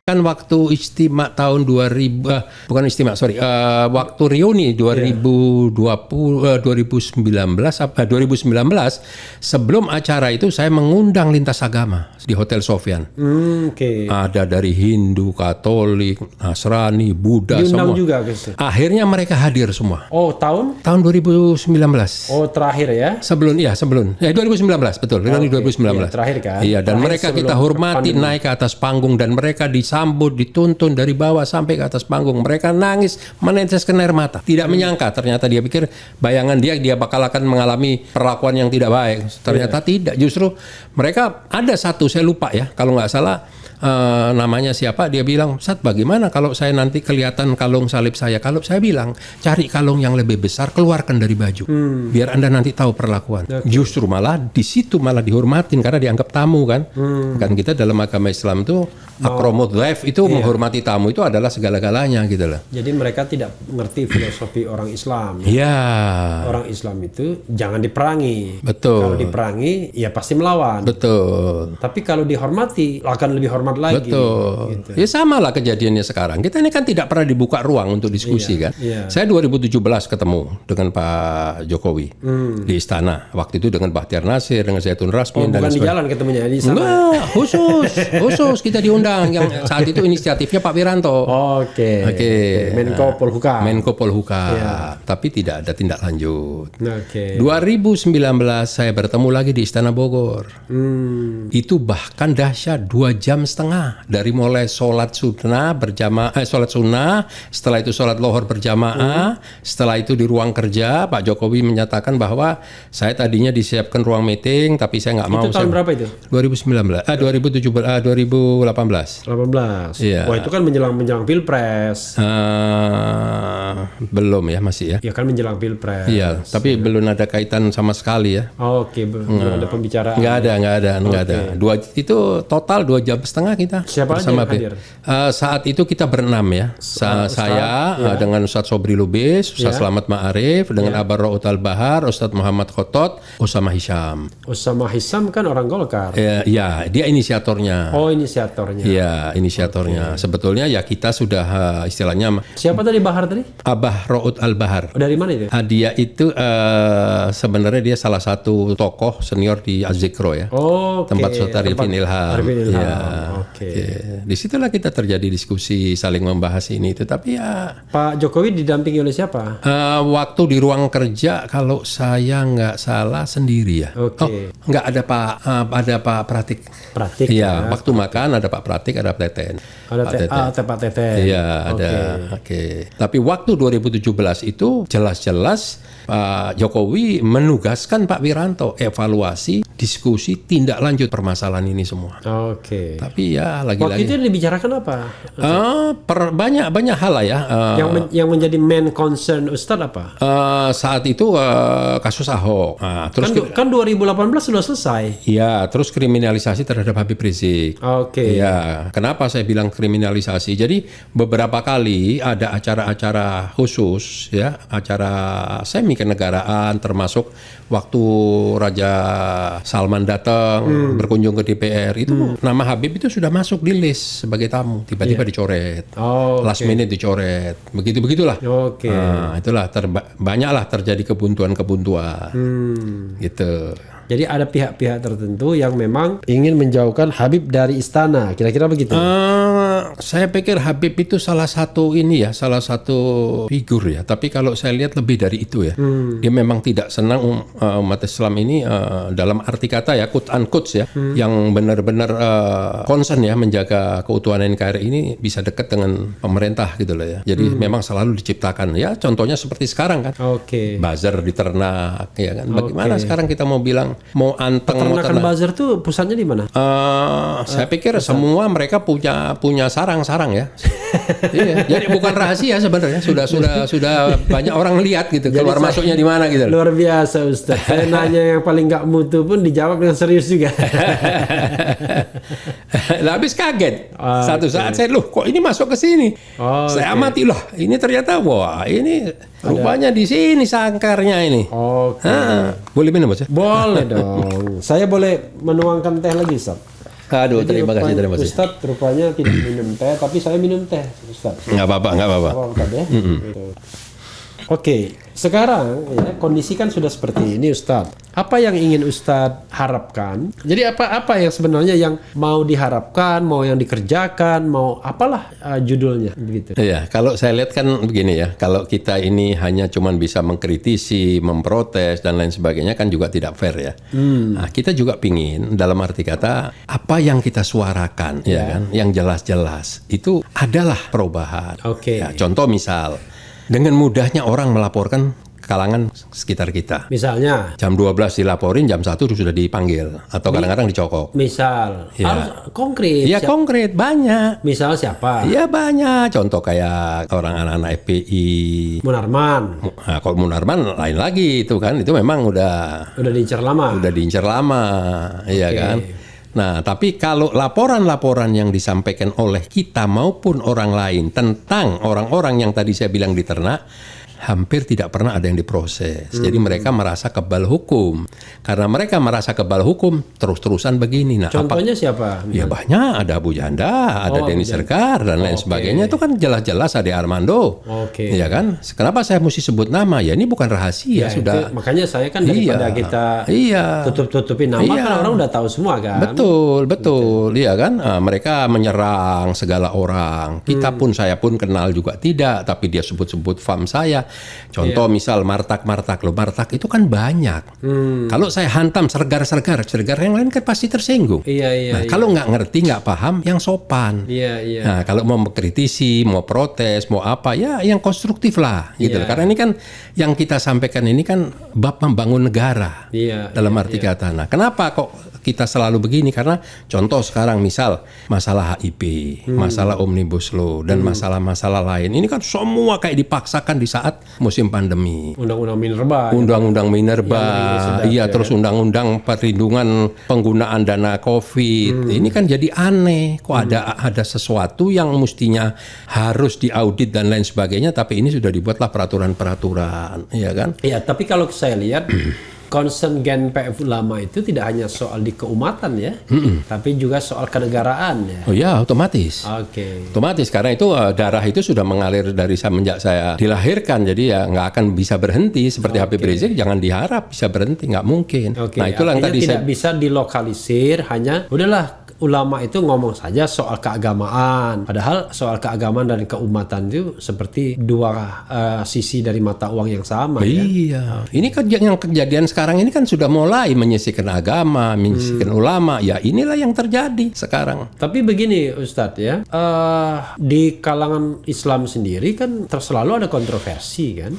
Kan waktu istimewa tahun 2000, bukan istimewa, waktu reuni 2019 sebelum acara itu saya mengundang lintas agama di Hotel Sofyan. Ada dari Hindu, Katolik, Nasrani, Buddha, diundang semua. Juga, guys. Akhirnya mereka hadir semua. Oh, tahun 2019. Oh, terakhir ya? Sebelum 2019 betul, dengan 2019. Iya, terakhir kan? Iya, dan terakhir mereka kita hormati naik ke atas panggung dan mereka disambut, dituntun dari bawah sampai ke atas panggung. Mereka nangis, meneteskan air mata. Tidak menyangka, ternyata dia pikir bayangan dia bakal akan mengalami perlakuan yang tidak baik. Ternyata tidak, justru mereka ada satu, saya lupa ya, kalau nggak salah namanya siapa, dia bilang, "Ustaz, bagaimana kalau saya nanti kelihatan kalung salib saya?" Kalau saya bilang, "Cari kalung yang lebih besar, keluarkan dari baju. Biar Anda nanti tahu perlakuan." Justru malah di situ malah dihormatin karena dianggap tamu kan. Kan kita dalam agama Islam itu akromud dhaif itu menghormati tamu itu adalah segala-galanya gitu loh. Jadi mereka tidak mengerti filosofi orang Islam. Iya. Orang Islam itu jangan diperangi. Betul. Kalau diperangi ya pasti melawan. Betul. Tapi kalau dihormati akan lebih hormat lagi. Betul. Gitu. Ya sama lah kejadiannya sekarang. Kita ini kan tidak pernah dibuka ruang untuk diskusi kan. Saya 2017 ketemu dengan Pak Jokowi di istana. Waktu itu dengan Bahtiar Nasir, dengan Zaitun Rasmin dan bukan di jalan ketemunya di sana. Enggak, khusus kita diundang. Yang saat itu inisiatifnya Pak Wiranto. Oke. Menko Polhukam. Menko Polhukam. Tapi tidak ada tindak lanjut. 2019 saya bertemu lagi di Istana Bogor. Itu bahkan dahsyat 2,5 jam dari mulai sholat sunnah berjamaah, sholat sunnah, setelah itu sholat lohor berjamaah, setelah itu di ruang kerja Pak Jokowi menyatakan bahwa saya tadinya disiapkan ruang meeting tapi saya nggak mau. Itu tahun berapa itu? 2018. 18. Iya. Wah, itu kan menjelang Pilpres. Belum ya, masih ya. Ya kan menjelang Pilpres. Iya, tapi belum ada kaitan sama sekali ya. Oke, belum ada pembicaraan. Nggak ada. Itu total 2,5 jam kita. Siapa bersama aja yang hadir? Saat itu kita berenam ya. Saya dengan Ustadz Sobri Lubis, Ustadz Slamet Ma'arif, dengan Abar Ra'ut Al-Bahar, Ustadz Muhammad Khotot, Usama Hisham. Usama Hisham kan orang Golkar. Iya, dia inisiatornya. Oh, inisiatornya. Iya, inisiatornya. Sebetulnya ya kita sudah istilahnya. Siapa tadi Bahar tadi? Abah Ra'ut Al-Bahar. Dari mana itu? Dia itu sebenarnya dia salah satu tokoh senior di Az-Zikro ya. Tempat Ustadz Arifin Ilham. Ya. Di situlah kita terjadi diskusi saling membahas ini. Tapi ya. Pak Jokowi didampingi oleh siapa? Waktu di ruang kerja kalau saya nggak salah sendiri ya. Nggak ada Pak Pratik. Pratik. Iya. Waktu makan ada Pak Pratik, ada Pak Teten. Ada Pak Teten. Iya ada. Tapi waktu 2017 itu jelas-jelas Pak Jokowi menugaskan Pak Wiranto evaluasi, diskusi, tindak lanjut permasalahan ini semua. Tapi ya lagi-lagi. Waktu itu dibicarakan apa? Banyak hal lah ya. Yang menjadi main concern Ustadz apa? Saat itu kasus Ahok. Terus kan 2018 sudah selesai. Iya, terus kriminalisasi terhadap Habib Rizik. Iya, kenapa saya bilang kriminalisasi? Jadi beberapa kali ada acara-acara khusus ya, acara semi kenegaraan, termasuk waktu Raja Salman datang berkunjung ke DPR itu nama Habib itu sudah masuk di list sebagai tamu, tiba-tiba dicoret, last minute dicoret, begitulah. Itulah banyaklah terjadi kebuntuan gitu. Jadi ada pihak-pihak tertentu yang memang ingin menjauhkan Habib dari istana, kira-kira begitu. Saya pikir Habib itu salah satu figur ya. Tapi kalau saya lihat lebih dari itu ya. Dia memang tidak senang umat Islam ini dalam arti kata ya, quote unquote ya, yang benar-benar concern ya menjaga keutuhan NKRI ini bisa dekat dengan pemerintah gitu loh ya. Jadi memang selalu diciptakan ya. Contohnya seperti sekarang kan. Buzzer di ternak ya kan. Bagaimana sekarang kita mau bilang mau anteng peternakan buzzer tuh pusatnya di mana? Saya pikir semua mereka punya sarang-sarang ya. Iya, jadi bukan rahasia sebenarnya. Sudah banyak orang lihat gitu. Keluar masuknya di mana gitu. Luar biasa Ustaz. Saya nanya yang paling nggak mutu pun dijawab dengan serius juga. Lah habis kaget. Satu saat saya kok ini masuk ke sini. Saya amati ini ternyata ini rupanya di sini sangkarnya ini. Boleh minum Mas? Boleh dong. Saya boleh menuangkan teh lagi, Ustaz? Aduh, Jadi terima kasih. Ustadz rupanya tidak minum teh, tapi saya minum teh, Ustadz. Nggak apa-apa. Oh, Ustadz ya. Gitu. Oke, sekarang ya, kondisi kan sudah seperti ini, Ustadz. Apa yang ingin Ustadz harapkan? Jadi apa yang sebenarnya yang mau diharapkan, mau yang dikerjakan, mau apalah judulnya begitu. Iya, kalau saya lihat kan begini ya, kalau kita ini hanya cuman bisa mengkritisi, memprotes dan lain sebagainya kan juga tidak fair ya. Nah, kita juga pingin dalam arti kata apa yang kita suarakan, ya kan, yang jelas-jelas itu adalah perubahan. Oke. Ya, contoh misal, dengan mudahnya orang melaporkan kalangan sekitar kita. Misalnya, Jam 12 dilaporin, jam 1 sudah dipanggil atau kadang-kadang dicokok. misal Ya. harus konkret. Iya konkret banyak. Misal siapa? Iya banyak. Contoh kayak orang anak-anak FPI. Munarman. Nah, kalau Munarman lain lagi itu kan, itu memang udah Diincar lama. diincar lama, iya kan. Nah, tapi kalau laporan-laporan yang disampaikan oleh kita maupun orang lain tentang orang-orang yang tadi saya bilang di ternak, hampir tidak pernah ada yang diproses. Jadi mereka merasa kebal hukum. Karena mereka merasa kebal hukum, terus-terusan begini. Nah, Contohnya siapa? ya banyak, ada Abu Janda, ada Denny Sergar dan lain sebagainya. Itu kan jelas-jelas ada Armando. Oke. Iya kan? Kenapa saya mesti sebut nama? Ya ini bukan rahasia, sudah. Itu, makanya saya kan daripada kita tutup-tutupin nama kan orang udah tahu semua kan. Betul, iya kan? Nah, mereka menyerang segala orang. Kita pun, saya pun kenal juga tidak, tapi dia sebut-sebut fam saya. Contoh misal Martak loh, Martak itu kan banyak. Kalau saya hantam sergar yang lain kan pasti tersinggung. Iya. Nah, kalau nggak ngerti, nggak paham, yang sopan. Iya. Nah, kalau mau mengkritisi, mau protes, mau apa, ya yang konstruktif lah, gitu. Karena ini kan yang kita sampaikan ini kan bab membangun negara. Dalam arti kata. Nah, kenapa kok kita selalu begini? Karena contoh sekarang misal masalah HIP, masalah Omnibus Law dan masalah-masalah lain. Ini kan semua kayak dipaksakan di saat musim pandemi. Undang-undang Minerba, iya, terus undang-undang perlindungan penggunaan dana COVID. Ini kan jadi aneh. Kok ada sesuatu yang mestinya harus diaudit dan lain sebagainya, tapi ini sudah dibuatlah peraturan-peraturan, iya kan? Iya, tapi kalau saya lihat concern GNPF Ulama itu tidak hanya soal di keumatan ya, tapi juga soal kenegaraan ya. Oh ya, otomatis. Oke. Otomatis karena itu darah itu sudah mengalir dari semenjak saya dilahirkan, jadi ya nggak akan bisa berhenti seperti Habib Rizik. Jangan diharap bisa berhenti, nggak mungkin. Nah itulah yang tadi tidak bisa dilokalisir, hanya udahlah ulama itu ngomong saja soal keagamaan. Padahal soal keagamaan dan keumatan itu seperti dua sisi dari mata uang yang sama. Iya. Ini kan yang kejadian sekarang ini kan sudah mulai menyisihkan agama, menyisihkan ulama. Ya inilah yang terjadi sekarang. Tapi begini Ustadz ya, di kalangan Islam sendiri kan selalu ada kontroversi kan.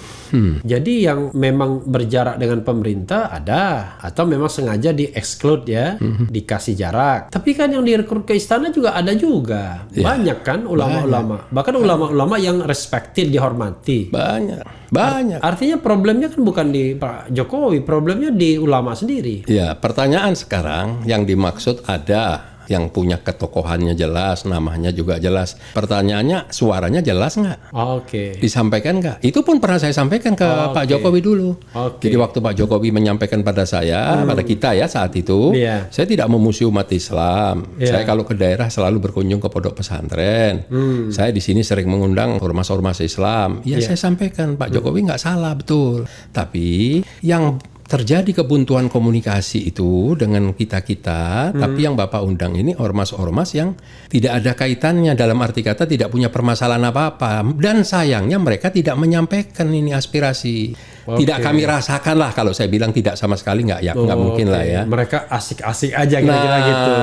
Jadi yang memang berjarak dengan pemerintah ada, atau memang sengaja di-exclude ya, dikasih jarak. Tapi kan yang direkrut ke istana juga ada juga. Banyak kan ulama-ulama. Bahkan ulama-ulama yang respected, dihormati. Banyak. Artinya problemnya kan bukan di Pak Jokowi, problemnya di ulama sendiri. Ya, pertanyaan sekarang yang dimaksud ada yang punya ketokohannya jelas, namanya juga jelas. Pertanyaannya, suaranya jelas nggak? Oke. Disampaikan nggak? Itu pun pernah saya sampaikan ke Pak Jokowi dulu. Jadi waktu Pak Jokowi menyampaikan pada saya, pada kita ya saat itu, saya tidak memusuhi umat Islam. Saya kalau ke daerah selalu berkunjung ke pondok pesantren. Saya di sini sering mengundang ormas-ormas Islam. Ya saya sampaikan, Pak Jokowi nggak salah, betul. Tapi yang terjadi kebuntuan komunikasi itu dengan kita-kita, tapi yang Bapak undang ini ormas-ormas yang tidak ada kaitannya, dalam arti kata tidak punya permasalahan apa-apa, dan sayangnya mereka tidak menyampaikan ini aspirasi. Tidak kami rasakan lah, kalau saya bilang tidak sama sekali nggak mungkin lah ya. Mereka asik-asik aja kira-kira gitu.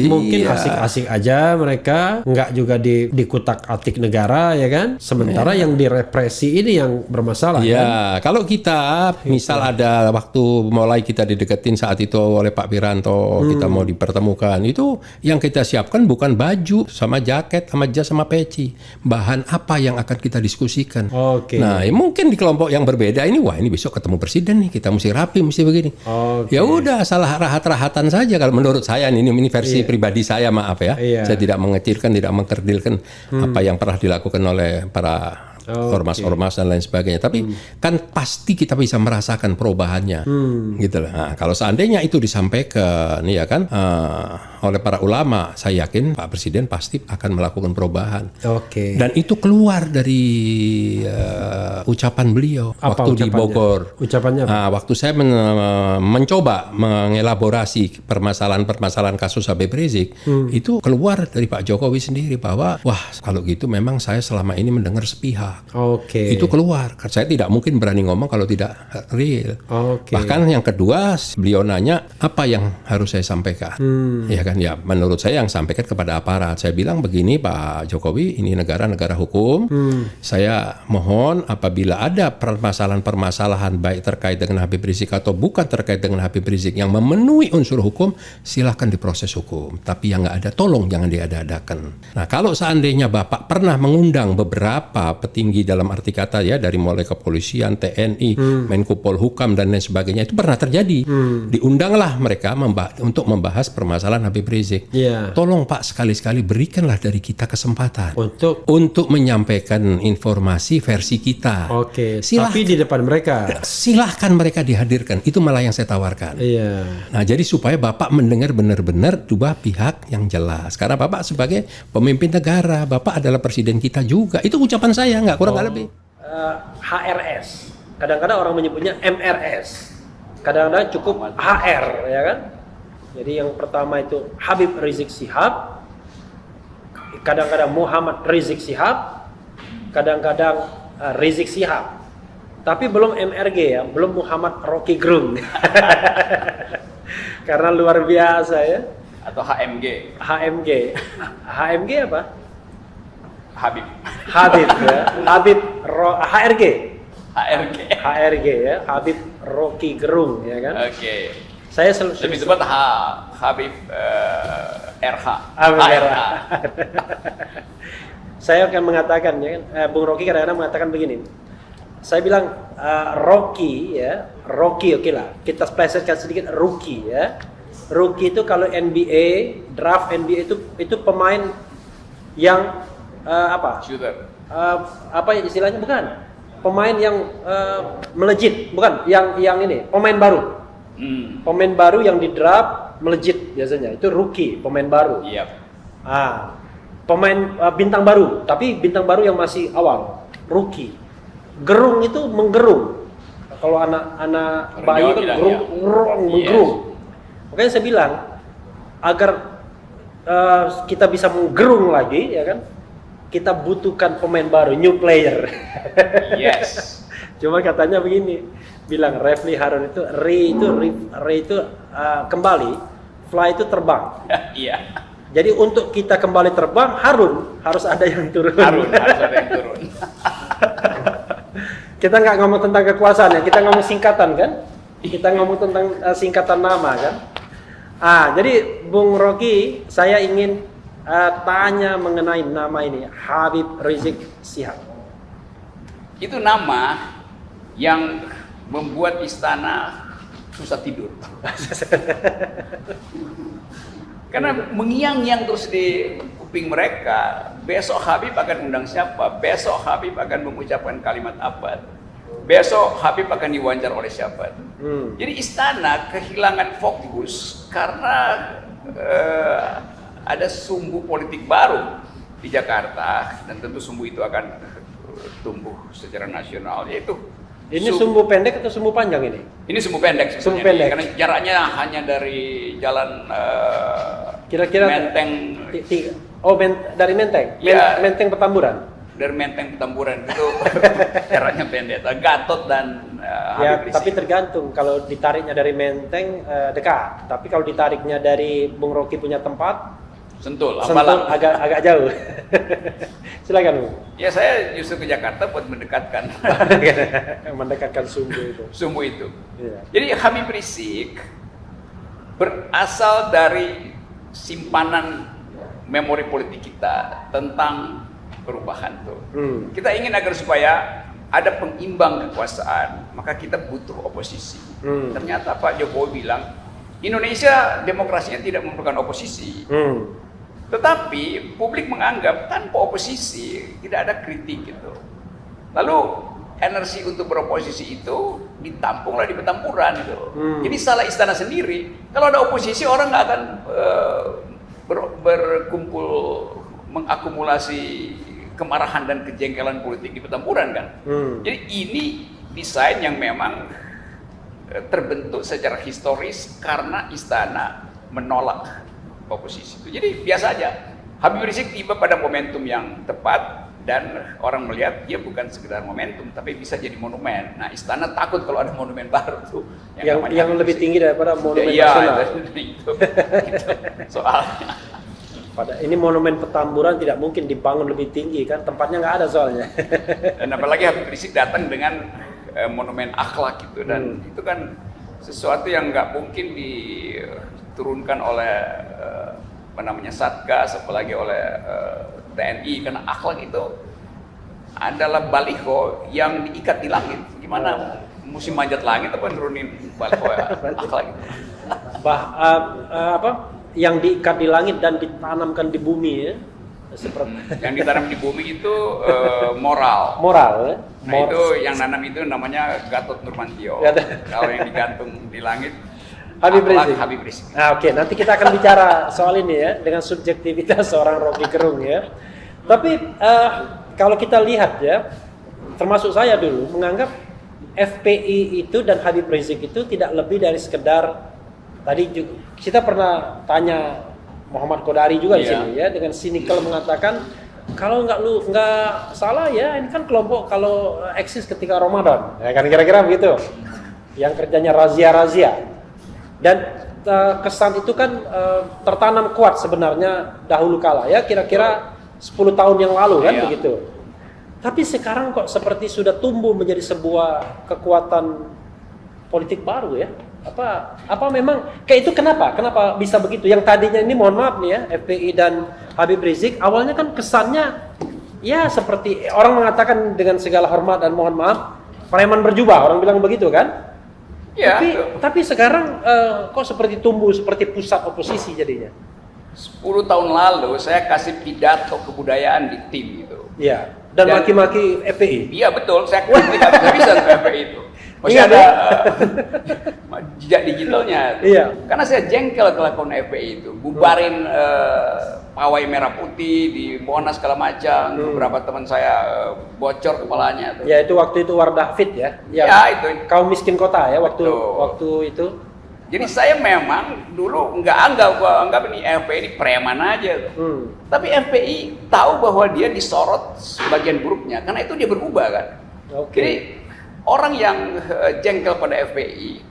Mungkin asik-asik aja mereka, nggak juga dikutak-atik negara ya kan. Sementara yang direpresi ini yang bermasalah kan. Kalau kita misal ada waktu mulai kita dideketin saat itu oleh Pak Wiranto, kita mau dipertemukan, itu yang kita siapkan bukan baju sama jaket sama jas sama peci, bahan apa yang akan kita diskusikan. Nah mungkin di kelompok yang berbeda ini, wah ini besok ketemu presiden nih, kita mesti rapi, mesti begini. Ya udah, salah rahat-rahatan saja kalau menurut saya. Ini versi pribadi saya, maaf ya. Saya tidak mengecilkan, tidak mengkerdilkan apa yang pernah dilakukan oleh para ormas-ormas dan lain sebagainya. Tapi kan pasti kita bisa merasakan perubahannya, gitu lah. Nah, kalau seandainya itu disampaikan, ya kan, oleh para ulama, saya yakin Pak Presiden pasti akan melakukan perubahan. Oke. Dan itu keluar dari ucapan beliau Apa waktu di ucapannya? Bogor. Ucapannya apa? Waktu saya mencoba mengelaborasi permasalahan kasus Habib Rizik, itu keluar dari Pak Jokowi sendiri bahwa wah kalau gitu memang saya selama ini mendengar sepihak. Oke. Itu keluar. Saya tidak mungkin berani ngomong kalau tidak real. Oke. Bahkan yang kedua, beliau nanya apa yang harus saya sampaikan. Ya kan, ya menurut saya yang sampaikan kepada aparat. Saya bilang begini Pak Jokowi, ini negara hukum. Saya mohon apabila ada permasalahan baik terkait dengan Habib Rizik atau bukan terkait dengan Habib Rizik yang memenuhi unsur hukum, silahkan diproses hukum. Tapi yang nggak ada, tolong jangan diada-adakan. Nah kalau seandainya Bapak pernah mengundang beberapa petinggi dalam arti kata ya, dari mulai kepolisian, TNI, Menko Polhukam dan lain sebagainya, itu pernah terjadi. Diundanglah mereka untuk membahas permasalahan Habib Rizik. Iya. Tolong Pak sekali-sekali berikanlah dari kita kesempatan Untuk menyampaikan informasi versi kita. Oke. Silahkan. Tapi di depan mereka. Silahkan mereka dihadirkan. Itu malah yang saya tawarkan. Iya. Nah, jadi supaya Bapak mendengar benar-benar dua pihak yang jelas. Karena Bapak sebagai pemimpin negara, Bapak adalah presiden kita juga. Itu ucapan saya, nggak kurang nggak lebih. HRS. Kadang-kadang orang menyebutnya MRS. Kadang-kadang cukup HR, ya kan? Jadi yang pertama itu Habib Rizik Syihab. Kadang-kadang Muhammad Rizik Syihab. Kadang-kadang Rizik Syihab. Tapi belum MRG ya, belum Muhammad Rocky Gerung. Karena luar biasa ya. Atau HMG. HMG apa? Habib. Habib ya. HRG. HRG ya. Habib Rocky Gerung ya kan. Oke. Saya Lebih tepat Habib RH. RH. Saya akan mengatakan ya kan, Bung Rocky kadang-kadang mengatakan begini. Saya bilang Rocky ya, Rocky oke lah. Kita spesifikkan sedikit rookie ya. Rookie itu kalau NBA, draft NBA itu pemain yang apa? Shooter. Apa istilahnya bukan? Pemain yang melejit, bukan? Yang ini, pemain baru. Pemain baru yang di draft melejit biasanya. Itu rookie, pemain baru. Iya. Pemain bintang baru, tapi bintang baru yang masih awal, rookie. Gerung itu menggerung. Kalau anak bayi kan gerung, menggerung. Makanya saya bilang agar kita bisa menggerung lagi, ya kan? Kita butuhkan pemain baru, new player. Yes. Cuma katanya begini, bilang Refli Harun itu re itu kembali, fly itu terbang. Iya. Jadi untuk kita kembali terbang, Harun harus ada yang turun. Harus ada yang turun. Kita nggak ngomong tentang kekuasaan ya, kita ngomong singkatan kan? Kita ngomong tentang singkatan nama kan? Jadi Bung Rocky, saya ingin tanya mengenai nama ini, Habib Rizik Syihab. Itu nama yang membuat istana susah tidur. Karena mengiang-iang terus di kuping mereka. Besok Habib akan undang siapa? Besok Habib akan mengucapkan kalimat apa? Besok Habib akan diwawancara oleh siapa? Jadi istana kehilangan fokus karena ada sumbu politik baru di Jakarta, dan tentu sumbu itu akan tumbuh secara nasional, yaitu ini sumbu pendek atau sumbu panjang ini? Ini sumbu pendek Sumbu pendek. karena jaraknya hanya dari jalan Kira-kira Menteng. Dari Menteng? Ya. Menteng Petamburan? Dari Menteng Petamburan itu jaraknya pendek. Gatot dan Ya, Habib Rizik. tapi tergantung. Kalau ditariknya dari Menteng dekat, tapi kalau ditariknya dari Bung Rocky punya tempat, Sentul, Sentul agak jauh. Silakan Bung. Ya saya justru ke Jakarta buat mendekatkan Mendekatkan sumbu itu. sumbu itu. Iya. Jadi Habib Rizik berasal dari simpanan memori politik kita tentang perubahan tuh. Kita ingin agar supaya ada pengimbang kekuasaan, maka kita butuh oposisi. Ternyata Pak Jokowi bilang Indonesia demokrasinya tidak memerlukan oposisi. Tetapi publik menganggap tanpa oposisi tidak ada kritik gitu. Lalu energi untuk beroposisi itu ditampunglah di Petamburan gitu. Jadi salah istana sendiri. Kalau ada oposisi orang nggak akan berkumpul mengakumulasi kemarahan dan kejengkelan politik di Petamburan kan. Jadi ini desain yang memang terbentuk secara historis karena istana menolak oposisi itu. Jadi biasa aja. Habib Rizik tiba pada momentum yang tepat dan orang melihat dia bukan sekedar momentum tapi bisa jadi monumen. Nah, istana takut kalau ada monumen baru tuh yang lebih tinggi daripada monumen ya, nasional. Itu soalnya. Ini monumen Petamburan tidak mungkin dibangun lebih tinggi kan, tempatnya nggak ada soalnya. Dan apalagi Habib Rizik datang dengan monumen akhlak gitu, dan itu kan sesuatu yang nggak mungkin diturunkan oleh Satgas, apalagi oleh TNI, karena akhlak itu adalah baliho yang diikat di langit. Gimana mesti manjat langit apa nurunin baliho akhlak itu? Yang diikat di langit dan ditanamkan di bumi ya, seperti yang ditanam di bumi itu moral. Ya? Nah itu yang nanam itu namanya Gatot Nurmantio. Kalau yang digantung di langit Habib Rizik. Nah, oke, nanti kita akan bicara soal ini ya dengan subjektivitas seorang Rocky Gerung ya. Tapi kalau kita lihat ya, termasuk saya dulu menganggap FPI itu dan Habib Rizik itu tidak lebih dari sekedar, tadi juga kita pernah tanya Muhammad Qodari juga di sini ya, dengan sinikal mengatakan kalau nggak salah ya, ini kan kelompok kalau eksis ketika Ramadan, ya kan kira-kira begitu, yang kerjanya razia-razia, dan kesan itu kan tertanam kuat sebenarnya dahulu kala ya, kira-kira 10 tahun yang lalu kan begitu. Tapi sekarang kok seperti sudah tumbuh menjadi sebuah kekuatan politik baru ya. Apa memang kayak itu, kenapa bisa begitu? Yang tadinya ini, mohon maaf nih ya, FPI dan Habib Rizik awalnya kan kesannya ya seperti orang mengatakan dengan segala hormat dan mohon maaf, preman berjubah, orang bilang begitu kan? Ya, tapi sekarang kok seperti tumbuh seperti pusat oposisi jadinya. 10 tahun lalu saya kasih pidato kebudayaan di tim itu. Iya. Dan maki-maki FPI. Iya betul, saya tidak bisa FPI itu. Masih ada jejak digitalnya. Iya. Karena saya jengkel kelakuan FPI itu, bubarin pawai merah putih di Monas segala macam. Beberapa teman saya bocor kepalanya. Tuh. Ya itu waktu itu Wardah Fit ya. Ya itu. Kaum miskin kota ya waktu itu. Jadi saya memang dulu anggap ini FPI ini preman aja. Tapi FPI tahu bahwa dia disorot sebagian buruknya, karena itu dia berubah kan. Jadi orang yang jengkel pada FPI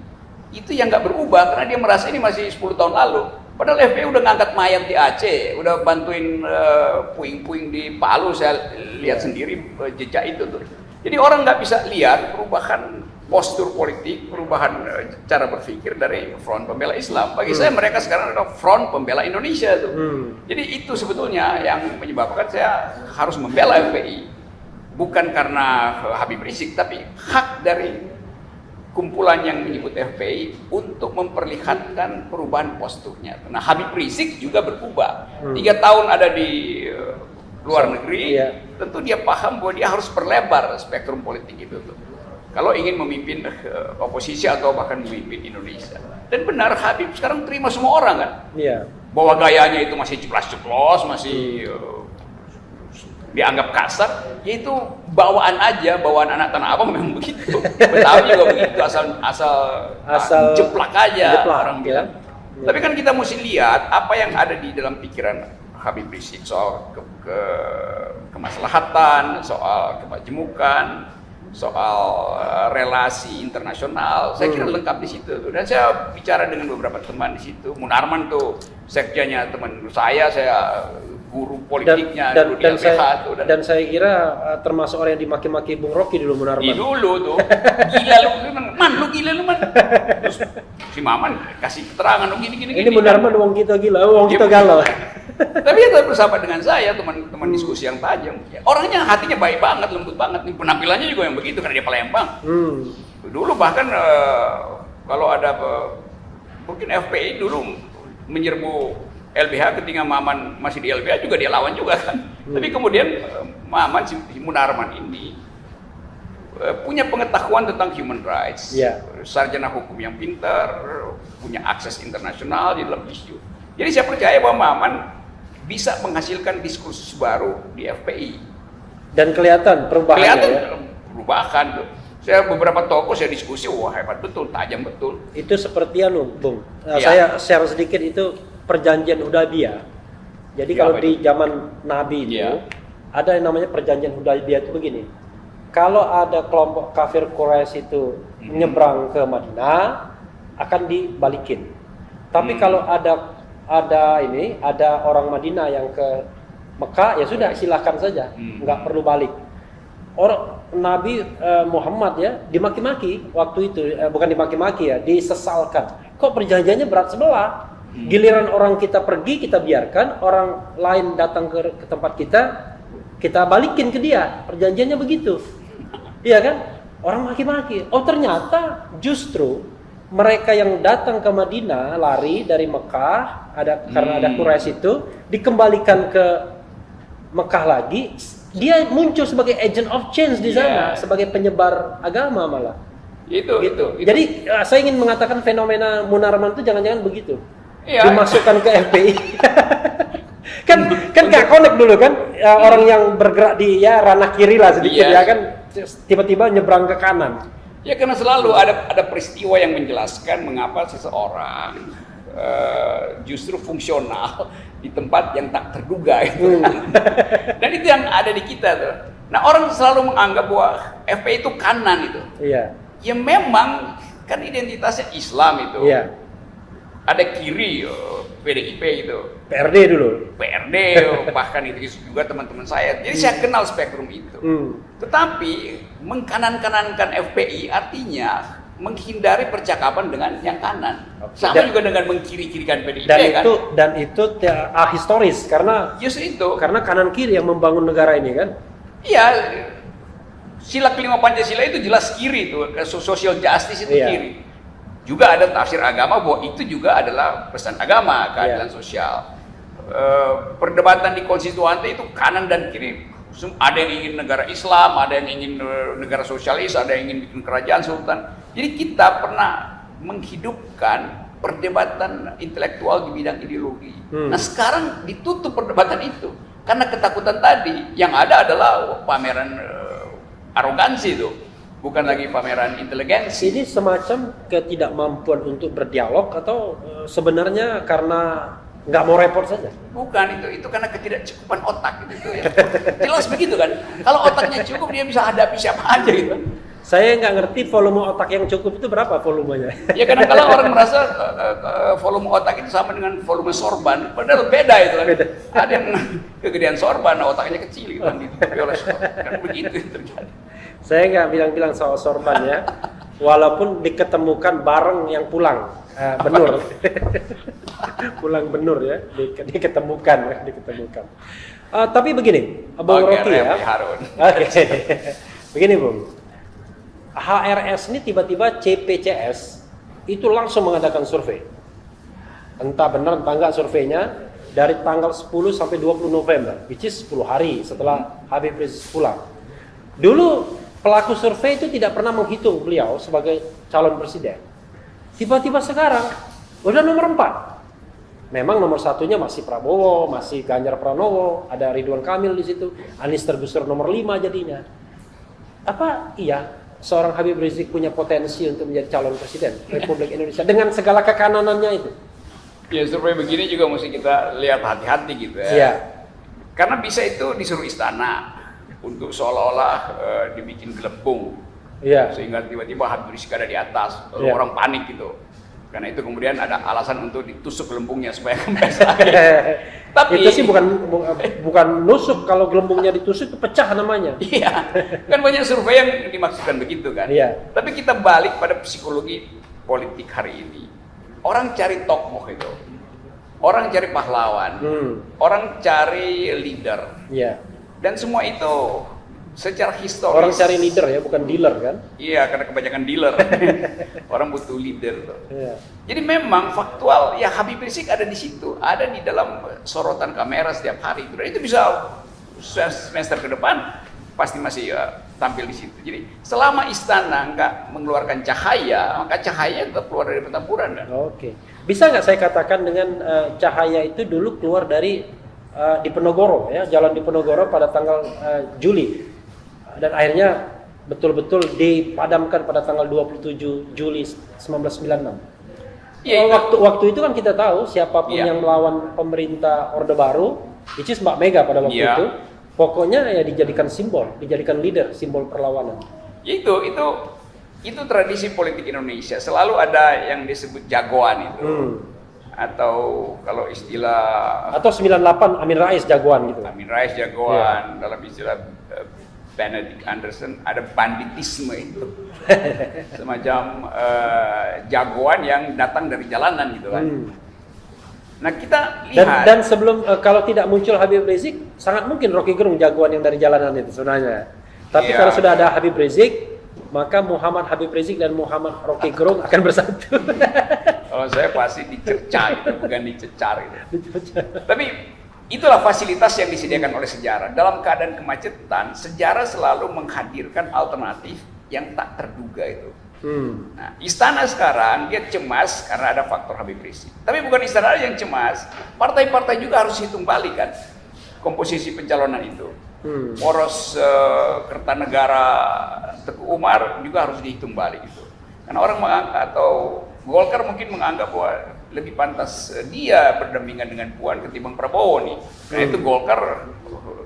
itu yang nggak berubah karena dia merasa ini masih 10 tahun lalu. Padahal FPI udah ngangkat mayat di Aceh, udah bantuin puing-puing di Palu, saya lihat sendiri jejak itu tuh. Jadi orang nggak bisa lihat perubahan postur politik, perubahan cara berpikir dari Front Pembela Islam. Bagi saya mereka sekarang adalah Front Pembela Indonesia tuh. Jadi itu sebetulnya yang menyebabkan saya harus membela FPI. Bukan karena Habib Rizik, tapi hak dari kumpulan yang menyebut FPI untuk memperlihatkan perubahan posturnya. Nah, Habib Rizik juga berubah. 3 tahun ada di luar negeri, tentu dia paham bahwa dia harus perlebar spektrum politik itu tuh. Kalau ingin memimpin oposisi atau bahkan memimpin Indonesia. Dan benar, Habib sekarang terima semua orang kan. Bahwa gayanya itu masih ceplas-ceplos, masih dianggap kasar, yaitu bawaan aja, bawaan anak tanah abang memang begitu. Betawi juga begitu, asal jeplak aja orang bilang. Tapi kan kita mesti lihat apa yang ada di dalam pikiran Habib Rizik soal kemaslahatan, soal kemajemukan, soal relasi internasional. Saya kira lengkap di situ. Dan saya bicara dengan beberapa teman di situ. Munarman tuh sekjennya teman saya guru politiknya dulu di LBH tuh. Dan saya kira termasuk orang yang dimaki-maki Bung Rocky dulu, Munarman. Dulu tuh. Gila lu gila lu man. Terus si Maman kasih keterangan gini. Ini Munarman wong kita gila, wong kita galau. Tapi dia bersahabat dengan saya, teman-teman diskusi yang tajam. Orangnya hatinya baik banget, lembut banget. Penampilannya juga yang begitu karena dia Palembang. Dulu bahkan kalau ada mungkin FPI dulu menyerbu LBH ketika Maman masih di LBH juga dia lawan juga kan. Tapi kemudian Maman si Munarman ini punya pengetahuan tentang human rights, sarjana hukum yang pintar, punya akses internasional di dalam isu. Jadi saya percaya bahwa Maman bisa menghasilkan diskursus baru di FPI. Dan kelihatan perubahannya Kelihatan ya. perubahan tuh. Saya beberapa tokoh saya diskusi, wah hebat betul, tajam betul. Itu seperti Bung. Iya. Saya share sedikit itu perjanjian Hudaybiyah. Jadi Ya, kalau apa di zaman Nabi itu Iya. ada yang namanya perjanjian Hudaybiyah itu begini. Kalau ada kelompok kafir Quraisy itu menyeberang ke Madinah akan dibalikin. Tapi kalau ada orang Madinah yang ke Mekah ya sudah silahkan saja, nggak perlu balik. Orang Nabi Muhammad ya dimaki-maki waktu itu, bukan dimaki-maki ya, disesalkan. Kok perjanjiannya berat sebelah? Giliran orang kita pergi kita biarkan, orang lain datang ke tempat kita balikin ke dia. Perjanjiannya begitu. Iya kan? Orang maki-maki. Oh ternyata justru mereka yang datang ke Madinah lari dari Mekah karena ada Quraisy itu dikembalikan ke Mekah lagi. Dia muncul sebagai agent of change di sana, sebagai penyebar agama malah. Itu. Jadi saya ingin mengatakan fenomena Munarman itu jangan-jangan begitu. Iya. Dimasukkan ke FPI. kan nggak connect dulu kan, orang yang bergerak di ranah kiri lah sedikit ya kan, tiba-tiba nyebrang ke kanan. Ya karena selalu ada peristiwa yang menjelaskan mengapa seseorang justru fungsional di tempat yang tak terduga itu. Dan itu yang ada di kita tuh. Nah orang selalu menganggap bahwa FPI itu kanan itu. Iya. Ya memang kan identitasnya Islam itu. Iya. Ada kiri PDIP itu. PRD dulu. PRD bahkan itu juga teman-teman saya. Jadi saya kenal spektrum itu. Tetapi mengkanan-kanankan FPI artinya menghindari percakapan dengan yang kanan. Sama juga dengan mengkiri-kirikan PDIP kan. Dan itu historis karena Justru itu. karena kanan kiri yang membangun negara ini kan. Iya. Sila kelima Pancasila itu jelas kiri itu, social justice itu kiri. Juga ada tafsir agama bahwa itu juga adalah pesan agama, keadilan sosial. Perdebatan di konstituante itu kanan dan kiri. Ada yang ingin negara Islam, ada yang ingin negara sosialis, ada yang ingin bikin kerajaan sultan. Jadi kita pernah menghidupkan perdebatan intelektual di bidang ideologi. Nah sekarang ditutup perdebatan itu karena ketakutan tadi. Yang ada adalah pameran arogansi itu, bukan lagi pameran inteligensi. Ini semacam ketidakmampuan untuk berdialog atau sebenarnya karena nggak mau repot saja? Bukan, itu karena ketidakcukupan otak gitu ya. Jelas begitu kan. Kalau otaknya cukup dia bisa hadapi siapa aja gitu. Saya nggak ngerti volume otak yang cukup itu berapa volumenya. Ya kadang-kadang orang merasa volume otak itu sama dengan volume sorban, padahal beda itu kan. Beda. Ada yang kegedean sorban, otaknya kecil gitu kan, ditutupi oleh sorban. Kan begitu yang terjadi. Saya nggak bilang-bilang soal sorban ya, walaupun diketemukan bareng yang pulang benur, pulang benur ya, diketemukan. Tapi begini, Bung Rocky ya. Oke. Begini Bung, HRS ini tiba-tiba CPCS itu langsung mengadakan survei. Entah benar entah enggak surveinya, dari tanggal 10 sampai 20 November, which is 10 hari setelah Habib Rizik pulang. Dulu pelaku survei itu tidak pernah menghitung beliau sebagai calon presiden. Tiba-tiba sekarang udah nomor 4. Memang nomor satunya masih Prabowo, masih Ganjar Pranowo, ada Ridwan Kamil di situ, Anies tergusur nomor 5 jadinya. Apa iya seorang Habib Rizik punya potensi untuk menjadi calon presiden Republik Indonesia dengan segala kekananannya itu? Ya survei begini juga mesti kita lihat hati-hati gitu ya. Iya. Karena bisa itu disuruh istana untuk seolah-olah dibikin gelembung. Iya. Sehingga tiba-tiba Habib Rizik ada di atas, lalu Iya. orang panik gitu. Karena itu kemudian ada alasan untuk ditusuk gelembungnya supaya kempes lagi. Tapi itu sih bukan nusuk, kalau gelembungnya ditusuk itu pecah namanya. iya, kan banyak survei yang dimaksudkan begitu kan. Iya. Tapi kita balik pada psikologi politik hari ini. Orang cari tokoh itu, orang cari pahlawan, orang cari leader, Iya. dan semua itu secara historis. Orang cari leader ya, bukan dealer kan? Iya, karena kebanyakan dealer. Orang butuh leader. Iya. Jadi memang faktual ya Habib Rizik ada di situ, ada di dalam sorotan kamera setiap hari. Dan itu bisa semester ke depan pasti masih tampil di situ. Jadi selama istana nggak mengeluarkan cahaya, maka cahaya tetap keluar dari pertempuran kan. Oke. Bisa nggak saya katakan dengan cahaya itu dulu keluar dari di Penogoro ya, jalan di Penogoro pada tanggal Juli, dan akhirnya betul-betul dipadamkan pada tanggal 27 Juli 1996. Ya, Waktu itu kan kita tahu siapapun Ya. yang melawan pemerintah Orde Baru, which is Mbak Mega pada waktu Ya. itu, pokoknya ya dijadikan simbol, dijadikan leader, simbol perlawanan. Itu tradisi politik Indonesia. Selalu ada yang disebut jagoan itu. Atau kalau istilah Atau 98 Amin Rais jagoan gitu. Amin Rais jagoan, dalam istilah Benedict Anderson ada banditisme itu. Semacam jagoan yang datang dari jalanan gitu kan. Nah, kita lihat Dan sebelum kalau tidak muncul Habib Rizik, sangat mungkin Rocky Gerung jagoan yang dari jalanan itu sebenarnya. Tapi Iya. kalau sudah ada Habib Rizik, maka Muhammad Habib Rizik dan Muhammad Rocky Gerung akan bersatu. kalau saya pasti dicerca gitu, bukan dicecar gitu. Tapi itulah fasilitas yang disediakan oleh sejarah. Dalam keadaan kemacetan, sejarah selalu menghadirkan alternatif yang tak terduga itu. Nah, istana sekarang dia cemas karena ada faktor Habib Rizik. Tapi bukan istana yang cemas, partai-partai juga harus hitung balik kan komposisi pencalonan itu. Poros Kertanegara Teguh Umar juga harus dihitung balik itu. Karena orang menganggap, atau Golkar mungkin menganggap bahwa lebih pantas dia berdampingan dengan Puan ketimbang Prabowo nih. Karena itu Golkar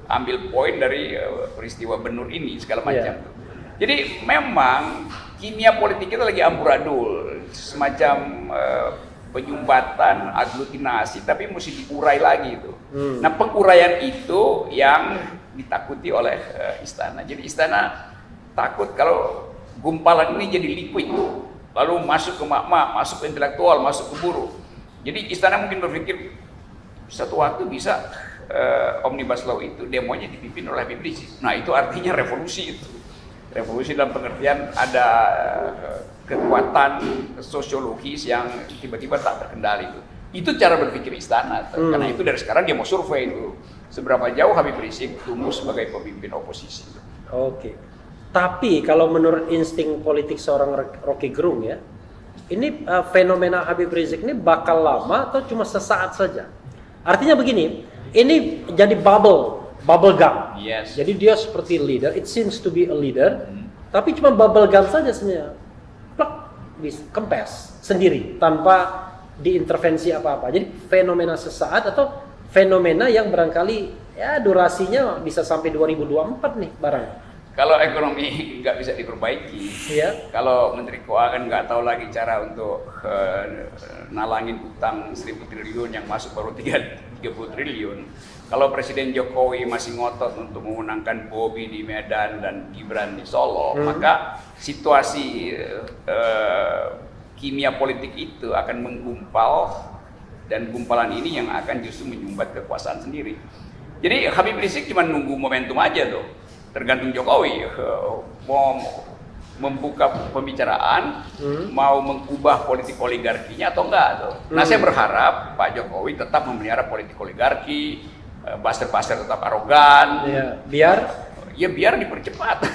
ambil poin dari peristiwa Benur ini segala macam. Jadi memang kimia politik kita lagi amburadul, semacam penyumbatan, aglutinasi, tapi mesti diurai lagi itu. Nah, penguraian itu yang ditakuti oleh istana. Jadi istana takut kalau gumpalan ini jadi liquid, lalu masuk ke mak-mak, masuk ke intelektual, masuk ke buruh. Jadi istana mungkin berpikir satu waktu bisa Omnibus Law itu demonya dipimpin oleh Habib Rizik. Nah, itu artinya revolusi itu. Revolusi dalam pengertian ada kekuatan sosiologis yang tiba-tiba tak terkendali itu. Itu cara berpikir istana. Karena itu dari sekarang dia mau survei itu seberapa jauh Habib Rizik tumbuh sebagai pemimpin oposisi. Oke. Tapi kalau menurut insting politik seorang Rocky Gerung ya, ini fenomena Habib Rizik ini bakal lama atau cuma sesaat saja? Artinya begini, ini jadi bubble gum. Yes. Jadi dia seperti leader, it seems to be a leader, tapi cuma bubble gum saja sebenarnya. Plak, kempes sendiri tanpa diintervensi apa-apa. Jadi fenomena sesaat atau fenomena yang barangkali ya durasinya bisa sampai 2024 nih barang. Kalau ekonomi nggak bisa diperbaiki, Iya. kalau Menteri Keuangan nggak tahu lagi cara untuk nalangin utang 1.000 triliun yang masuk baru 30 triliun, kalau Presiden Jokowi masih ngotot untuk memenangkan Bobi di Medan dan Gibran di Solo, maka situasi kimia politik itu akan menggumpal, dan gumpalan ini yang akan justru menyumbat kekuasaan sendiri. Jadi Habib Rizik cuma nunggu momentum aja tuh. Tergantung Jokowi mau membuka pembicaraan, mau mengubah politik oligarkinya atau enggak tuh. Nah, saya berharap Pak Jokowi tetap memelihara politik oligarki, buzzer-buzzer tetap arogan. Iya, biar dipercepat.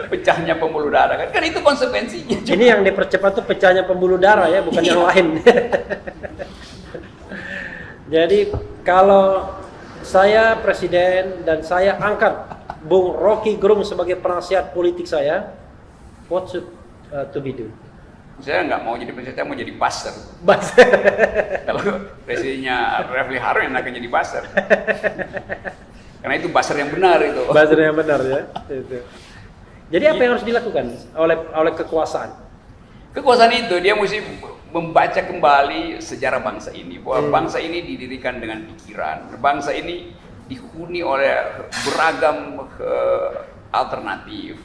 Pecahnya pembuluh darah kan itu konsekuensinya. Ini yang dipercepat tuh pecahnya pembuluh darah ya, bukan yang lain. Jadi kalau saya presiden dan saya angkat Bung Rocky Gerung sebagai penasihat politik saya, what should to be do? Saya nggak mau jadi presiden, saya mau jadi buzzer. Buzzer. Kalau presidennya Refli Harun yang akan jadi buzzer. Karena itu buzzer yang benar itu. Buzzer yang benar ya. Itu. Jadi apa yang harus dilakukan oleh kekuasaan? Kekuasaan itu dia mesti membaca kembali sejarah bangsa ini, bahwa bangsa ini didirikan dengan pikiran, bangsa ini dihuni oleh beragam alternatif,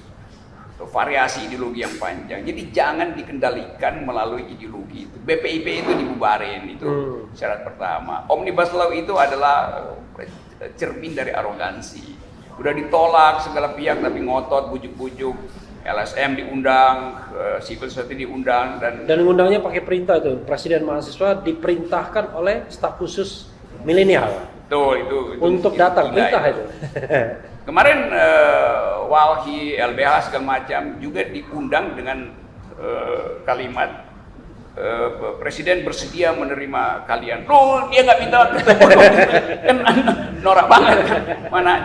variasi ideologi yang panjang. Jadi jangan dikendalikan melalui ideologi itu. BPIP itu dibubarin, itu syarat pertama. Omnibus Law itu adalah cermin dari arogansi. Udah ditolak segala pihak tapi ngotot bujuk-bujuk. LSM diundang, civil society diundang, dan undangnya pakai perintah itu. Presiden mahasiswa diperintahkan oleh staf khusus milenial. Betul, itu Untuk datang, perintah itu. Kemarin Walhi, LBH segala macam juga diundang dengan kalimat Presiden bersedia menerima kalian. Loh, dia nggak minta ketemu. Kan norak banget kan.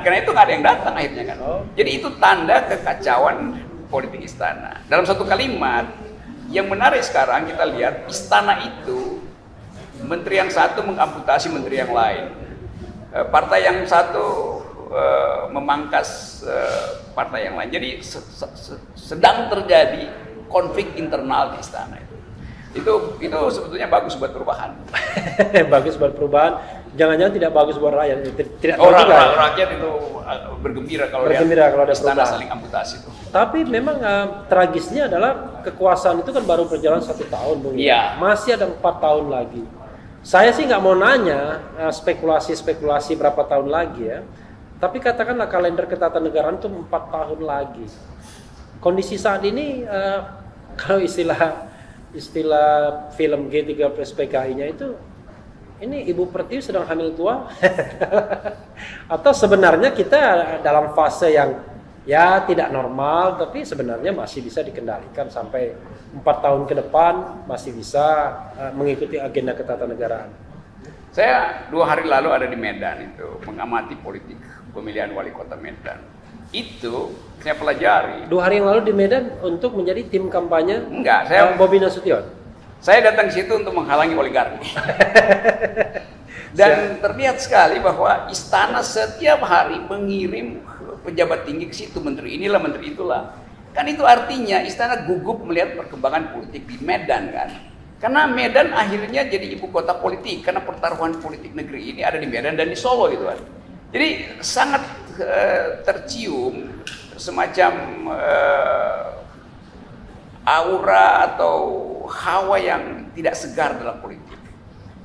Karena itu nggak ada yang datang akhirnya kan. Jadi itu tanda kekacauan politik istana. Dalam satu kalimat, yang menarik sekarang kita lihat istana itu menteri yang satu mengamputasi menteri yang lain. Partai yang satu memangkas partai yang lain. Jadi sedang terjadi konflik internal di istana itu. Itu sebetulnya bagus buat perubahan. Bagus buat perubahan. Jangan-jangan tidak bagus buat rakyat. Tidak tahu Orang juga. rakyat itu bergembira kalau ada istana perubahan. saling amputasi itu. Tapi memang tragisnya adalah kekuasaan itu kan baru berjalan 1 tahun, Bung. Iya. Masih ada 4 tahun lagi. Saya sih nggak mau nanya spekulasi berapa tahun lagi ya. Tapi katakanlah kalender ketatanegaraan itu 4 tahun lagi. Kondisi saat ini kalau istilah film G30 PKI-nya itu, ini Ibu Pertiwi sedang hamil tua atau sebenarnya kita dalam fase yang ya tidak normal, tapi sebenarnya masih bisa dikendalikan sampai 4 tahun ke depan masih bisa mengikuti agenda ketatanegaraan. Saya 2 hari lalu ada di Medan itu mengamati politik pemilihan wali kota Medan. Itu saya pelajari. 2 hari yang lalu di Medan untuk menjadi tim kampanye. Enggak, saya Bobi Nasution. Saya datang ke situ untuk menghalangi oligarki. Dan terlihat sekali bahwa istana setiap hari mengirim pejabat tinggi ke situ, menteri inilah, menteri itulah. Kan itu artinya istana gugup melihat perkembangan politik di Medan kan. Karena Medan akhirnya jadi ibu kota politik, karena pertaruhan politik negeri ini ada di Medan dan di Solo gitu kan. Jadi sangat tercium semacam aura atau hawa yang tidak segar dalam politik.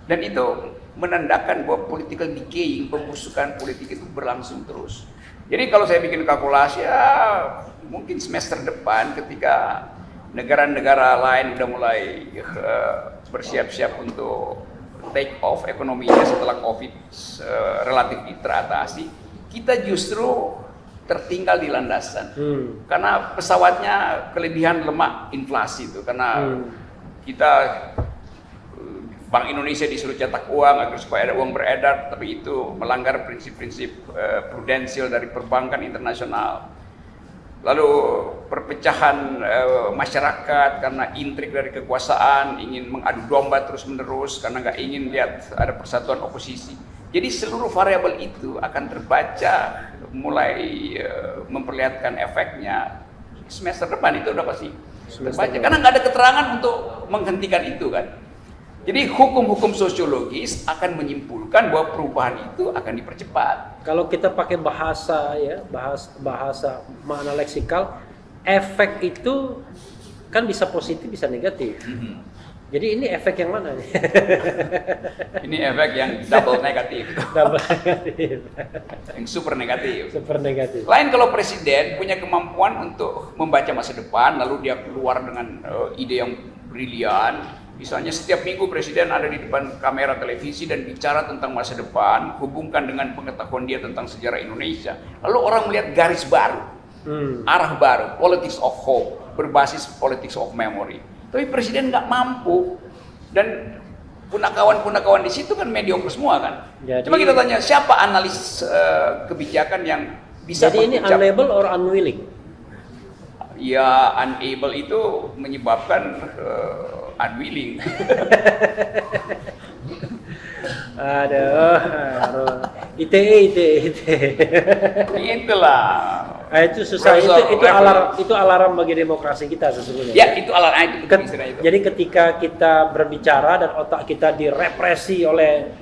Dan itu menandakan bahwa political decaying, pembusukan politik itu berlangsung terus. Jadi kalau saya bikin kalkulasi, ya mungkin semester depan ketika negara-negara lain udah mulai bersiap-siap untuk take off ekonominya setelah COVID relatif teratasi, kita justru tertinggal di landasan. Karena pesawatnya kelebihan lemak inflasi itu, karena kita Bank Indonesia disuruh cetak uang agar supaya ada uang beredar, tapi itu melanggar prinsip-prinsip prudensial dari perbankan internasional. Lalu perpecahan masyarakat karena intrik dari kekuasaan, ingin mengadu domba terus-menerus karena nggak ingin lihat ada persatuan oposisi. Jadi seluruh variabel itu akan terbaca, mulai memperlihatkan efeknya semester depan itu udah pasti terbaca. Karena nggak ada keterangan untuk menghentikan itu kan. Jadi hukum-hukum sosiologis akan menyimpulkan bahwa perubahan itu akan dipercepat. Kalau kita pakai bahasa ya, bahasa makna leksikal, efek itu kan bisa positif bisa negatif. Jadi ini efek yang mana nih? Ini efek yang double negatif. Double negatif. Yang super negatif. Super negatif. Lain kalau presiden punya kemampuan untuk membaca masa depan, lalu dia keluar dengan ide yang brilian. Misalnya setiap minggu presiden ada di depan kamera televisi dan bicara tentang masa depan, hubungkan dengan pengetahuan dia tentang sejarah Indonesia. Lalu orang melihat garis baru, arah baru, politics of hope, berbasis politics of memory. Tapi presiden nggak mampu, dan punakawan-punakawan di situ kan mediocre semua kan. Jadi, coba kita tanya siapa analis kebijakan yang bisa. Jadi ini unable or unwilling? Ya, unable itu menyebabkan unwilling. Aduh. ITE. Itulah. Itu susah. Itu alarm bagi demokrasi kita sesungguhnya. Ya, itu alarm itu. Jadi ketika kita berbicara dan otak kita direpresi oleh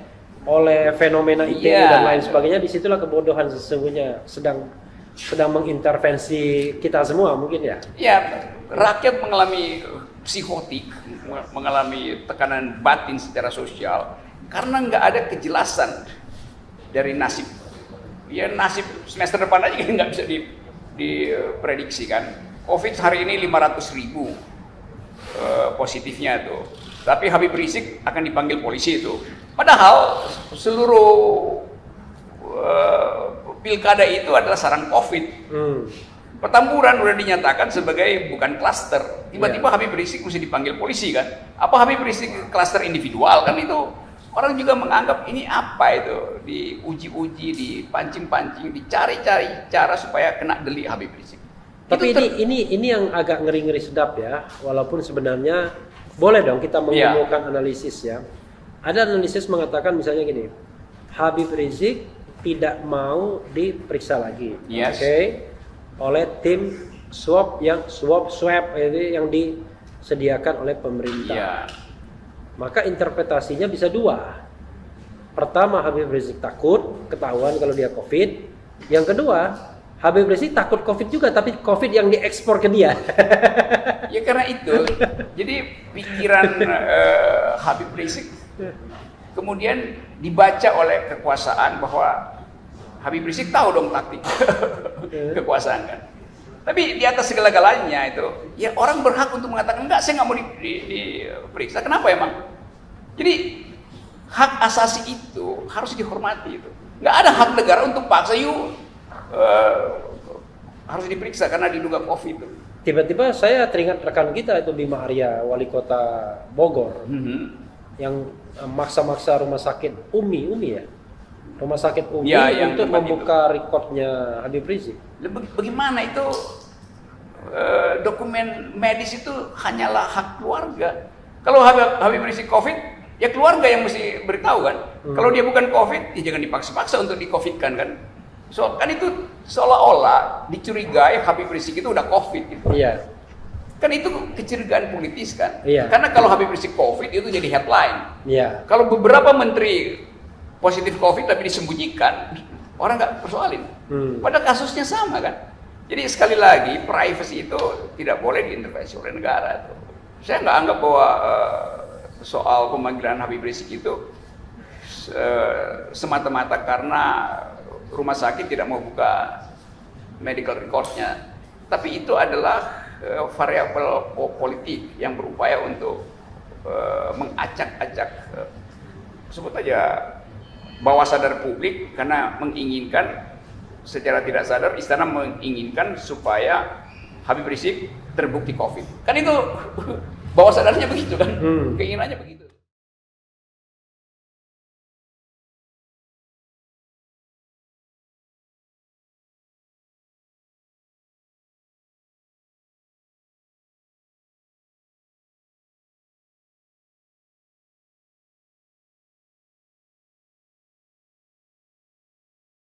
fenomena ITE dan lain sebagainya, disitulah kebodohan sesungguhnya sedang mengintervensi kita semua mungkin ya. Ya, rakyat mengalami psikotik, mengalami tekanan batin secara sosial karena nggak ada kejelasan dari nasib. Ya, nasib semester depan aja nggak bisa diprediksi kan. Covid hari ini 500.000 positifnya tuh. Tapi Habib Rizik akan dipanggil polisi itu. Padahal seluruh pilkada itu adalah sarang COVID. Petamburan udah dinyatakan sebagai bukan klaster. Tiba-tiba Habib Rizik mesti dipanggil polisi kan? Apa Habib Rizik klaster individual kan itu? Orang juga menganggap ini apa itu? Diuji-uji, dipancing-pancing, dicari-cari cara supaya kena delik Habib Rizik. Tapi ini yang agak ngeri-ngeri sedap ya. Walaupun sebenarnya boleh dong kita mengemukakan analisis ya. Ada analisis mengatakan misalnya gini, Habib Rizik tidak mau diperiksa lagi, Yes. oke? Oleh tim swab ini yang disediakan oleh pemerintah. Iya. Maka interpretasinya bisa dua. Pertama, Habib Rizik takut ketahuan kalau dia COVID. Yang kedua, Habib Rizik takut COVID juga, tapi COVID yang diekspor ke dia. Ya karena itu, jadi pikiran Habib Rizik kemudian dibaca oleh kekuasaan bahwa Habib Rizik tahu dong taktik kekuasaan kan. Tapi di atas segala-galanya itu, ya orang berhak untuk mengatakan enggak, saya nggak mau diperiksa. Kenapa emang? Jadi hak asasi itu harus dihormati itu. Nggak ada hak negara untuk paksa harus diperiksa karena diduga COVID itu. Tiba-tiba saya teringat rekan kita itu Bima Arya, wali kota Bogor, yang maksa-maksa rumah sakit Umi ya, rumah sakit Umi Ya, yang untuk tempat membuka rekodnya Habib Rizik. Bagaimana itu dokumen medis itu hanyalah hak keluarga. Kalau Habib Rizik COVID, ya keluarga yang mesti beritahu kan. Kalau dia bukan COVID, ya jangan dipaksa-paksa untuk di-COVID-kan kan. So kan itu seolah-olah dicurigai Habib Rizik itu udah COVID gitu. Iya. Kan itu kecurigaan politis kan. Iya. Karena kalau Habib Rizik COVID itu jadi headline. Iya. Kalau beberapa menteri positif COVID tapi disembunyikan, orang nggak persoalin. Padahal kasusnya sama kan. Jadi sekali lagi privacy itu tidak boleh diintervensi oleh negara. Tuh. Saya nggak anggap bahwa soal pemanggilan Habib Rizik itu semata-mata karena rumah sakit tidak mau buka medical recordnya. Tapi itu adalah variabel politik yang berupaya untuk mengacak-acak sebut aja bawah sadar publik karena menginginkan secara tidak sadar istana menginginkan supaya Habib Rizik terbukti COVID. Kan itu bawah sadarnya begitu kan, keinginannya begitu.